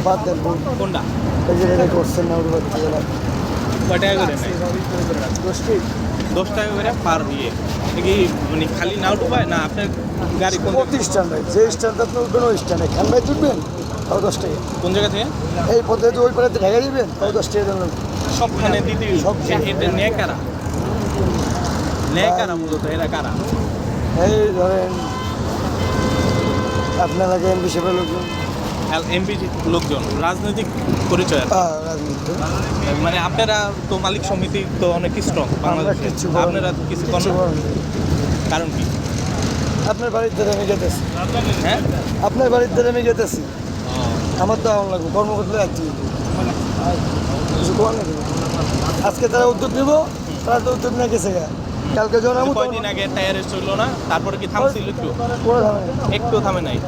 বাদ দেন কোনটা এই যে এটা করছেন না ওর বাচ্চা যারা কয় টাকা করে নেয় 10 ফিট 10 টাকা করে পার ইয়ে এ কি মানে খালি নাউটু পায় না আপনার গাড়ি কোন প্রতিষ্ঠান ভাই যে স্ট্যান্ড আপনি উঠবেন ওই স্ট্যান্ডে খান ভাই তুলবেন তাও 10 টাকা কোন জায়গা থেকে এই পদ্ধতি ওই পাড়াতে ঢেকে দিবেন তাও 10 টাকা দেবেন সবখানে দিতে সব এটা নেয় কারা নেয় কারা মূলত এরা কারা এই ধরেন আপনার লাগে এমপি সাহেবের লোকজন এমপি লোকজন রাজনৈতিক পরিচয় আর কি। রাজনীতি মানে আপনারা তো মালিক সমিতি তো অনেক স্ট্রং বাংলাদেশে কিচ্ছু করার আপনারা নেই। কিছু কিচ্ছু করেন করার নেই। কারণ কি আপনার বাড়িতে আমি যেতেছি হ্যাঁ আপনার বাড়িতে আমি যেতেছি আমার তো আমার লাগবে কর্মকর্তা একটি কিছু করার নেই। আজকে তারা উদ্যোগ নিব তারা তো উদ্যোগ নিয়ে গেছে গা। কালকে জানাবো কয়দিন আগে টায়ারে চললো না তারপরে কি থামছিল একটু করে থামে একটু থামে নাই